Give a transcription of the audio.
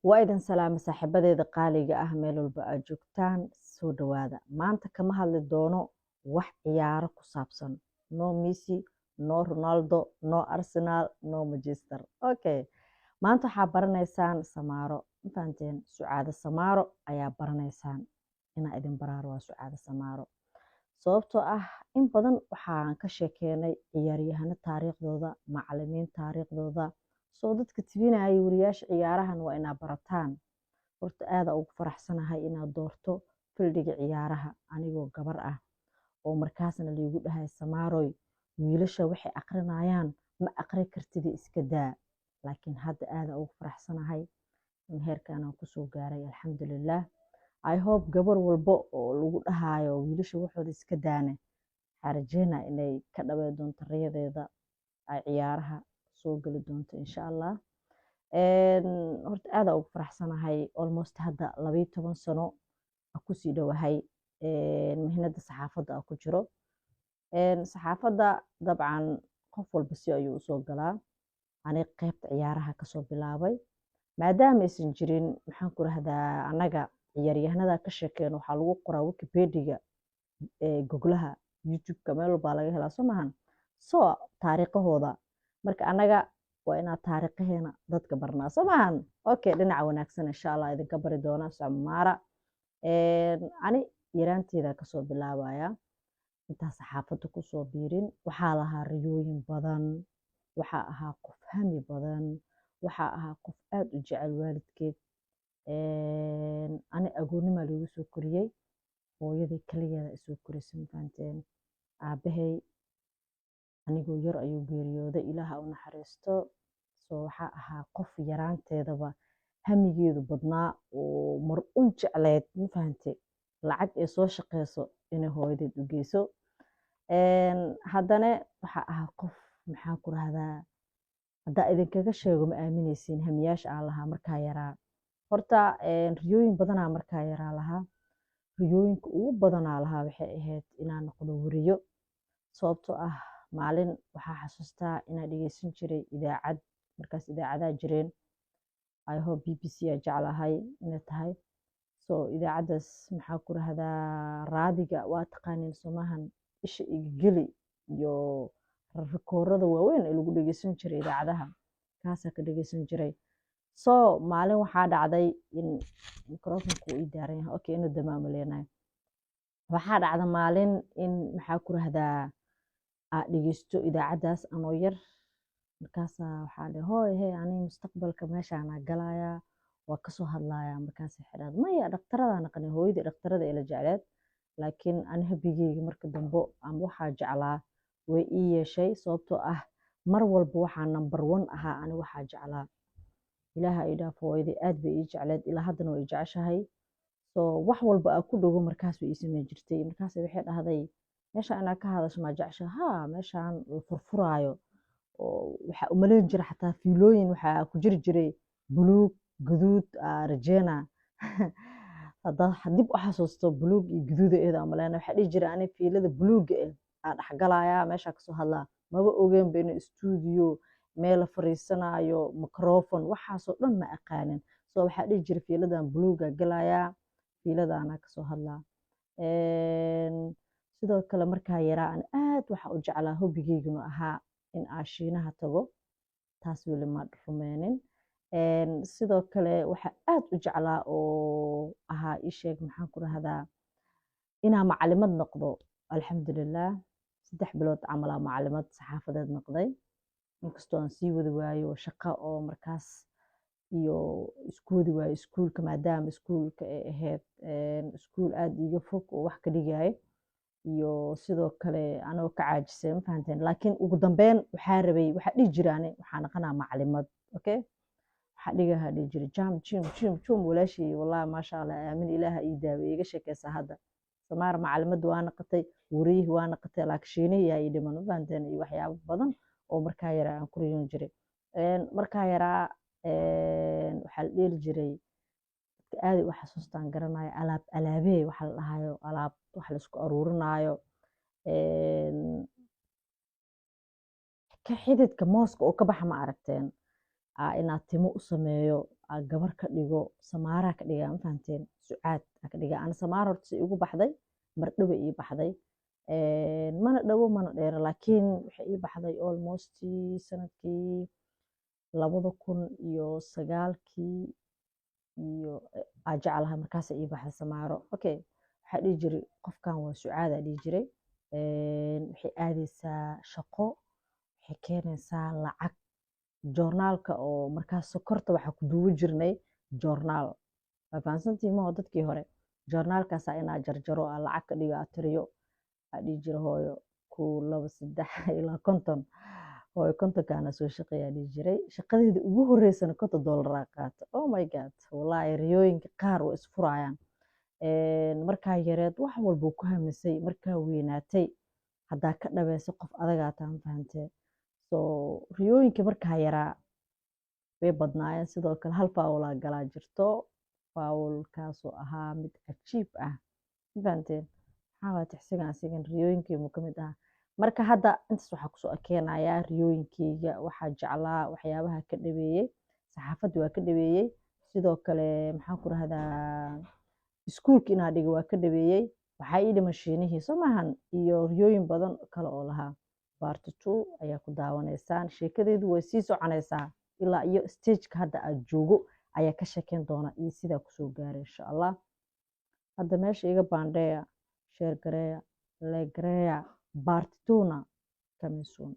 Waa idin salaamay saaxiibadeeda qaaliga ah meel walba aad joogtaan soo dhawaada. Maanta kama hadli doono wax ciyaaro ku saabsan. No Messi, no Ronaldo, no Arsenal, no Manchester. Okay. Maanta waxaa baranaysaan Samaaro. Ma fahanteen? Sucaada Samaaro ayaa baranaysaan. Inaa idin baraaro waa Sucaada Samaaro. Sababtoo ah in badan waxaan ka sheekeynay ciyaaryahano taariikhdooda, macallimiin taariikhdooda. Soo dadka tibinaya wariyaasha ciyaarahan waa inaa barataan. Horta aada ugu faraxsanahay inaad doorto fildiga ciyaaraha anigoo gabar ah oo markaasna liigu dhahay Samaaroy wiilasha waxay aqrinayaan ma aqri kartida iska daa. Laakiin hadda aada ugu faraxsanahay in heerkan aan kusoo gaaray alxamdulillaah. I hope gabar walbo oo lagu dhahayo wiilasha waxooda iska daane waxaan rajeynaa inay ka dhaweyn doonto riyadeeda ay ciyaaraha soo gali doonto insha Allah. Horta aada ugu faraxsanahay almost hadda 12 sano aan kusii dhowahay mihnada saxaafadda aan ku jiro. Saxaafadda dabcan qof walba si ayuu usoo galaa. Aniga qaybta ciyaaraha kasoo bilaabay maadaama aysan jirin maxaan ku rahdaa anaga ciyaaryahanada ka sheekeen waxaa lagu qoraa Wikipedia Googlaha YouTube-ka meel walba laga helaa soo maahan soo taariikhahooda marka anaga waa inaad taariikhaheena dadka barnaa soo maahan okay dhinaca wanaagsan insha Allah idinka bari doona Samaara ani yaraanteeda kasoo bilaabaya intaa saxaafadda kusoo biirin waxaa lahaa riyooyin badan waxaa ahaa qof hami badan waxaa ahaa qof aad u jecel waalidkeed ani agoonnima lagu soo koriyey hooyadii kaligeeda isoo korisay mafahanteen aabahay anigoo yar ayuu geeriyooday ilaaha u naxariisto soo waxaa ahaa qof yaraanteedaba hamigeedu badnaa oo mar un jecleed mafahante lacag ee soo shaqeyso inay hooyadeed u geyso haddana waxaa ahaa qof maxaa ku rahdaa haddaa idinkaga sheego ma aaminaysiin hamiyaasha aan lahaa markaa yaraa horta riyooyin badanaa markaa yaraa lahaa riyooyinka ugu badanaa lahaa waxay ahayd inaan noqdo wariyo sababtoo ah maalin waxaa xasuustaa inaan dhegeysan jiray idaacad markaas idaacadaa jireen I hope BBC aa jeclahay inay tahay soo idaacadaas maxaa ku rahdaa raadiga waa taqaaniin somahan isha iga geli iyo rikoorada waaweyn ee lagu dhegeysan jiray idaacadaha kaasaa ka dhegeysan jiray soo maalin waxaa dhacday in microfonku ii daaran yahay okay inuu damaamo leenahay waxaa dhacda maalin in maxaa ku rahdaa aad dhegeysto idaacadaas anoo yar markaasaa waxaa dhe hooy hey ani mustaqbalka meeshaanaa galayaa waa kasoo hadlayaa markaasay xidhaad maya dhakhtaradaan naqanay hooyadii dhakhtarada ee la jecleed laakiin ani habigeyga marka dambe ama waxaa jeclaa way ii yeeshay sababtoo ah mar walba waxaa number 1 ahaa ani waxaa jeclaa ilaaha ii dhaaf hooyadii aad bay ii jecleed ilaa haddana way jeceshahay soo wax walba aa ku dhogo markaas way ii sameyn jirtay markaas waxay dhahday meesha inaa ka hadasho ma jecesha haa meeshaan la furfuraayo oo waxaa umaleyn jira xataa fiilooyin waxaa ku jiri jiray buluug guduud rajena haddaad dib u xasuusto buluug iyo guduuda eeda umaleyna waxaa dhihi jiray ani fiilada buluuga aa dhexgalayaa meeshaa kasoo hadlaa maba ogeenba inay stuudiyo meel la fariisanayo microfon waxaasoo dhan ma aqaanin soo waxaa dhihi jiray fiiladan buluuga galayaa fiiladaana kasoo hadlaa sidoo kale markaa yaraa aan aad waxaa u jeclaa hobigeyguna ahaa in aan shiinaha tago taas weli ma rumeynin sidoo kale waxaa aad u jeclaa oo ahaa ii sheeg maxaan ku rahdaa inaa macalimad noqdo alxamdulillaah 3 bilood camal aa macalimad saxaafadeed noqday inkastoo aan sii wadi waayo shaqo oo markaas iyo isku wadi waayo iskuulka maadaama iskuulka ay ahayd iskuul aad iiga fog oo wax ka dhigaayo iyo sidoo kale anoo ka caajisay ma fahanteen laakiin ugu dambeyn waxaa rabay waxaa dhihi jiraane waxaa noqonaa macalimad okay waxaa dhigaha dhihi jiray jam walaashii wallahi maasha Allah aamin ilaaha ii daaway iga sheekeysaa hadda Samaar macalimad waa noqotay wariyihii waa noqotay laakiin shiinihi yaa ii dhiman ma fahanteen iyo waxyaabo badan oo markaa yaraa aan ku riyoon jiray markaa yaraa waxaa la dheeli jiray dadka aad u xasuustaan garanayo alaabee waxa la dhahayo alaab wax la isku aruurinaayo ka xididka mooska oo ka baxa ma aragteen inaad timo u sameeyo gabar ka dhigo Samaara ka dhiga ma fahanteen Sucaad ka dhiga ana Samaara horta igu baxday mar dhaw ii baxday mana dhawo mana dheer laakiin waxay ii baxday almost sanadkii 2009kii iyo jeclaha markaas ii baxday Samaaro okay waxa dhigi jiray qofkan waa Sucaad dhigi jiray waxay aadaysaa shaqo waxay keenaysaa lacag joornaalka oo markaas sokorta waxa ku duubi jirnay joornaal faahfaahsantii ma dadkii hore joornaalkaas inaa jarjaro lacag ka dhigo atiriyo dhigi jiray hooyo 1 2 3 ilaa 50 hooyo 50 kana soo shaqeeyaa dhigi jiray shaqadeedii ugu horeysana $50 qaato oh my god wallahi riyooyinka qaar way isfurayaan markaa yareed wax walba ku hamisay markaa weynaatay hadaa ka dhabayso qof adagaa taan fahantay so riyooyinka markaa yaraa way badnaayeen sidoo kale hal faawul galaa jirto faawulkaasoo ahaa mid cajiib ah fahantay maxaa tixsigan asigan riyooyinkii mu kamid ah marka hadda intaas waxa kusoo keenayaa riyooyinkeyga waxa jeclaa waxyaabaha ka dhabeeyay saxaafadda waa ka dhabeeyay sidoo kale maxaa ku rahdaa iskuulka inaa dhigo waa ka dhabeeyay waxa ii dhimashiinihii Soomahan iyo riyooyin badan kale oo lahaa part 2 ayaa ku daawanaysaan sheekadeedu way sii soconaysaa ilaa iyo stage-ka hadda aad joogo ayaa ka sheekeyn doona iyo sida ku soo gaaray insha Allah hadda meesha iga baandheeya share gareeya like gareeya part 2 na coming soon